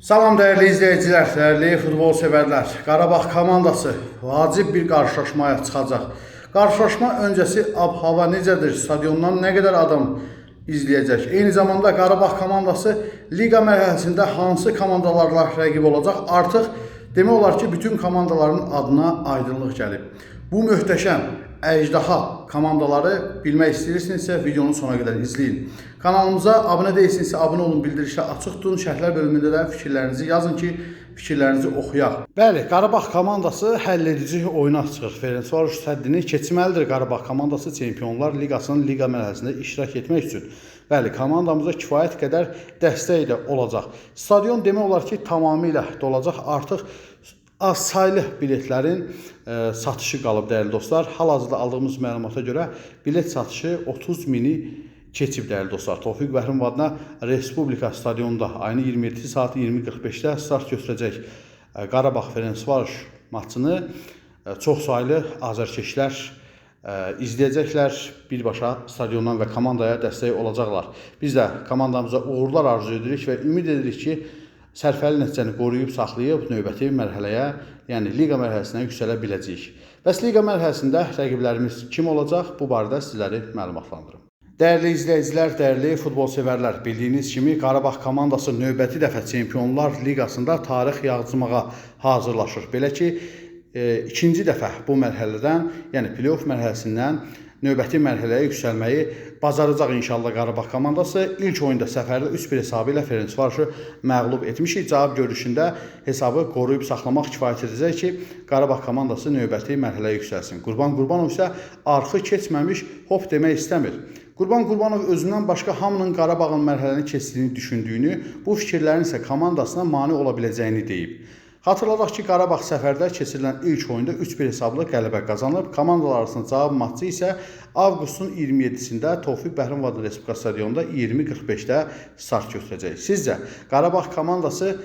Salam değerli izleyiciler, değerli futbol severler. Qarabağ komandası vacib bir qarşılaşmaya çıxacaq. Qarşılaşma öncəsi ab-hava necədir? Stadiondan nə qədər adam izləyəcək? Eyni zamanda Qarabağ komandası liqa mərhələsində hansı komandalarla rəqib olacaq? Artıq demək olar ki, bütün komandaların adına aydınlıq gəlib. Bu möhtəşəm əjdaha komandaları bilmək istəyirsinizsə videonun sonuna qədər izləyin. Kanalımıza abunə değilsinizsə abunə olun, bildirişlər açıq tutun. Şərhlər bölümündə də fikirlərinizi yazın ki, fikirlərinizi oxuyaq. Bəli, Qarabağ komandası həlledici oyuna çıxır. Ferencvaroş həddini keçməlidir Qarabağ komandası Çempionlar Liqasının liqa mərhələsində iştirak etmək üçün. Bəli, komandamıza kifayət qədər dəstək də olacaq. Stadion demək olar ki, tamamilə dolacaq. Artıq az saylı biletlərin satışı qalıb dəyərli dostlar. Hal-hazırda aldığımız məlumata görə bilet satışı 30 mini keçib dəyərli dostlar. Tofiq Bəhrimov adına Respublika stadionunda ayının 27 saat 20:45-də start götürəcək Qarabağ Ferencvaroş maçını çox saylı azərkeşlər izləyəcəklər. Birbaşa stadiondan və komandaya dəstək olacaqlar. Biz də komandamıza uğurlar arzu edirik və ümid edirik ki, sərfəli nəticəni qoruyub saxlayıb növbəti mərhələyə, yəni liqa mərhələsinə yüksələ biləcəyik. Bəs liqa mərhələsində rəqiblərimiz kim olacaq? Bu barədə sizləri məlumatlandırım. Dəyərli izləyicilər, dəyərli futbol sevərlər, bildiyiniz kimi Qarabağ komandası növbəti dəfə Çempionlar Liqasında tarix yazmağa hazırlaşır. Belə ki, ikinci dəfə bu mərhələdən, yəni playoff mərhələsindən növbəti mərhələyə yüksəlməyi bacaracaq inşallah Qarabağ komandası. İlk oyunda səfərdə 3-1 hesabı ilə Ferencvaroshu məğlub etmişik. Cavab görüşündə hesabı qoruyub saxlamaq kifayət edəcək ki, Qarabağ komandası növbəti mərhələyə yüksəlsin. Qurban Qurbanov isə arxı keçməmiş hop demək istəmir. Qurban Qurbanov özündən başqa hamının Qarabağın mərhələni keçdiyini düşündüyünü, bu fikirlərin isə komandasına mane ola biləcəyini deyib. Hatırladaq ki, Qarabağ səfərdə keçirilən ilk oyunda 3-1 hesablı qələbə qazanıb. Komandalar arasında cavab matçı isə avqustun 27-sində Tofiq Bəhrimov adına Respublika stadionunda 20:45-də start götürəcək. Sizcə Qarabağ komandası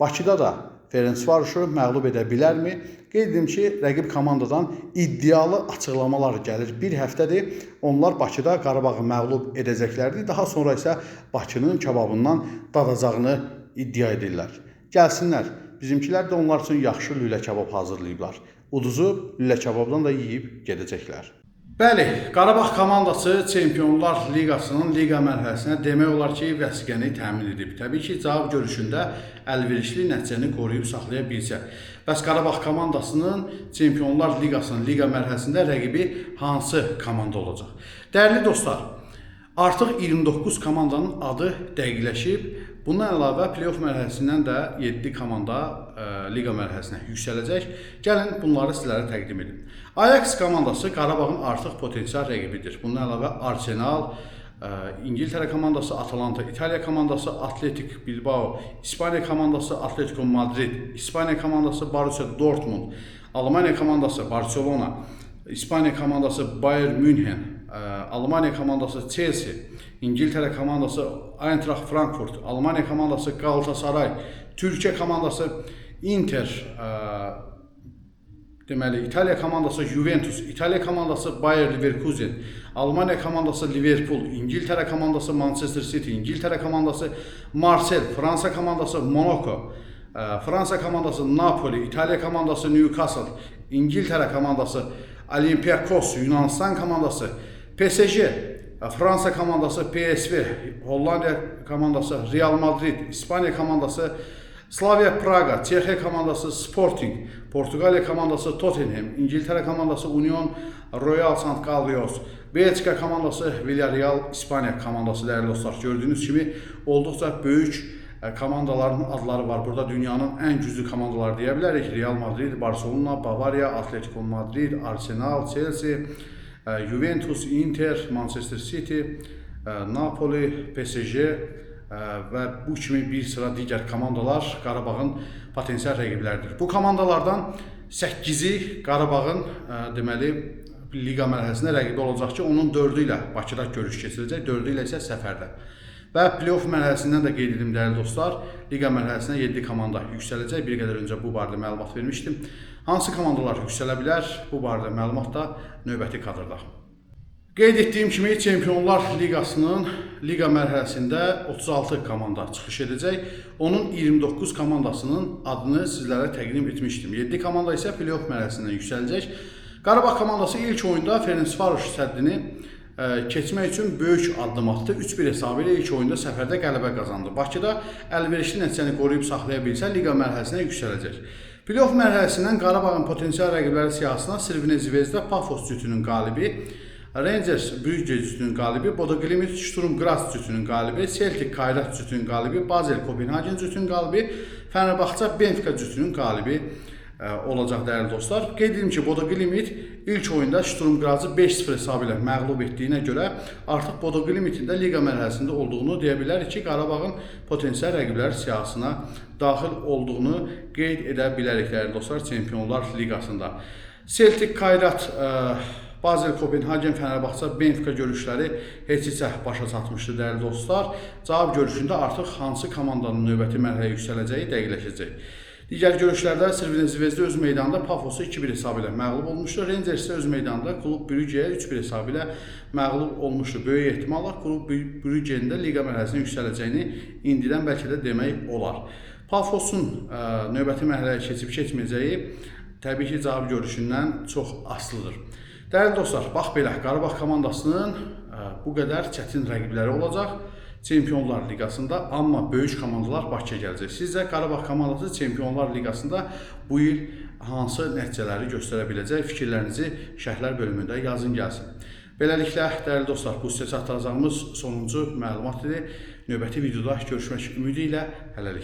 Bakıda da Ferencvaroshu məğlub edə bilərmi? Qeyd edim ki, rəqib komandadan iddialı açıqlamalar gəlir. Bir həftədir onlar Bakıda Qarabağı məğlub edəcəklərdir. Daha sonra isə Bakının kababından dadacağını iddia edirlər. Gəlsinlər. Bizimkilər də onlar üçün yaxşı lülə kabab hazırlayıblar. Uduzu lülə kababdan da yeyib gedəcəklər. Bəli, Qarabağ komandası Çempionlar Liqasının liqa mərhələsinə demək olar ki, vəsiqəni təmin edib. Təbii ki, cavab görüşündə əlverişli nəticəni qoruyub saxlaya bilsə. Bəs Qarabağ komandasının Çempionlar Liqasının liqa mərhələsində rəqibi hansı komanda olacaq? Dəyərli dostlar, artıq 29 komandanın adı dəqiqləşib. Bundan əlavə playoff mərhələsindən də 7 komanda liqa mərhələsinə yüksələcək. Gəlin bunları sizlərə təqdim edim. Ajax komandası Qarabağın artıq potensial rəqibidir. Bundan əlavə Arsenal, İngiltərə komandası, Atalanta, İtaliya komandası, Atletik Bilbao, İspaniya komandası, Atletico Madrid, İspaniya komandası, Borussia Dortmund, Almanya komandası, Barcelona, İspaniya komandası, Bayern Münhen, Almanya komandası, Chelsea, İngiltərə komandası, Eintracht Frankfurt, Almanya komandası, Galatasaray, Türkiyə komandası, Inter, deməli, İtaliya komandası, Juventus, İtaliya komandası, Bayer Leverkusen, Almanya komandası, Liverpool, İngiltərə komandası, Manchester City, İngiltərə komandası, Marseille, Fransa komandası, Monaco, Fransa komandası, Napoli, İtaliya komandası, Newcastle, İngiltərə komandası, Olympiakos, Yunanistan komandası, PSG, Fransa komandası, PSV, Hollanda komandası, Real Madrid, İspaniya komandası, Slavia Praga, Çexya komandası, Sporting, Portuqaliya komandası, Tottenham, İngiltərə komandası, Union Royal St. Gallios, Belçika komandası, Villarreal, İspaniya komandası dəyərli dostlar. Gördüyünüz kimi olduqca böyük komandaların adları var. Burada dünyanın ən güclü komandaları deyə bilərik. Real Madrid, Barcelona, Bavaria, Atletico Madrid, Arsenal, Chelsea, Juventus, Inter, Manchester City, Napoli, PSG və bu kimi bir sıra digər komandalar Qarabağın potensial rəqibləridir. Bu komandalardan 8-i Qarabağın deməli liqa mərhələsində rəqibi olacaq ki, onun 4-ü ilə Bakıda görüş keçiriləcək, 4-ü ilə isə səfərdə. Və playoff mərhələsindən də qeyd edim dəyərli dostlar, liqa mərhələsinə 7 komanda yüksələcək. Bir qədər öncə bu barədə məlumat vermişdim. Hansı komandalar yüksələ bilər? Bu barədə məlumat da növbəti kadrda. Qeyd etdiyim kimi Çempionlar Liqasının liqa mərhələsində 36 komanda çıxış edəcək. Onun 29 komandasının adını sizlərə təqdim etmişdim. 7 komanda isə play-off mərhələsindən yüksələcək. Qarabağ komandası ilk oyunda Ferencvaroş səddini keçmək üçün böyük addım atdı. 3-1 hesabı ilə ilk oyunda səfərdə qələbə qazandı. Bakıda əlverişli nəticəni qoruyub saxlaya bilsə liqa mərhələsinə yüksələcək. Play-off mərhələsindən Qarabağın potensial rəqibləri siyahısına Sırvine Zvezda Pafos cütünün qalibi, Rangers Brügge cütünün qalibi, Bodo Glimt Sturm Graz cütünün qalibi, Celtic Kayrat cütünün qalibi, Basel Kopenhagen cütünün qalibi, Fenerbahçe Benfica cütünün qalibi olacaq dəyərli dostlar. Qeyd edim ki, Bodo Glimt ilk oyunda Sturm Grazı 5-0 hesabı ilə məğlub etdiyinə görə artıq Bodo Glimt'in də liqa mərhələsində olduğunu deyə bilərik ki, Qarabağın potensial rəqibləri siyahısına daxil olduğunu qeyd edə bilərik dəyərli dostlar Çempionlar Liqasında. Celtic Kayrat, Basel Kopenhagen, Fenerbahçe Benfica görüşləri heç isə başa çatmışdı dəyərli dostlar. Cavab görüşündə artıq hansı komandanın növbəti mərhələyə yüksələcəyi dəqiqləşəcək. Digər görüşlərdə Sırvine Zvezda öz meydanında Pafosu 2-1 hesabı ilə məğlub olmuşdu. Rangers isə öz meydanında Klub Brügge'yə 3-1 hesabı ilə məğlub olmuşdu. Böyük ehtimalla Klub Brügge'nin də liqa mərhələsinə yüksələcəyini indidən bəlkə də demək olar. Pafosun növbəti mərhələyə keçib keçməyəcəyi təbii ki, cavab görüşündən çox asılıdır. Dəyərli dostlar, bax belə Qarabağ komandasının bu qədər çətin rəqibləri olacaq Çempionlar Liqasında, amma böyük komandalar Bakıya gələcək. Sizcə Qarabağ komandası Çempionlar Liqasında bu il hansı nəticələri göstərə biləcək? Fikirlərinizi şərhlər bölümündə yazın gəlsin. Beləliklə, dəyərli dostlar, bu sizə çatdıracağımız sonuncu məlumat idi. Növbəti videoda görüşmək ümidi ilə hələlik.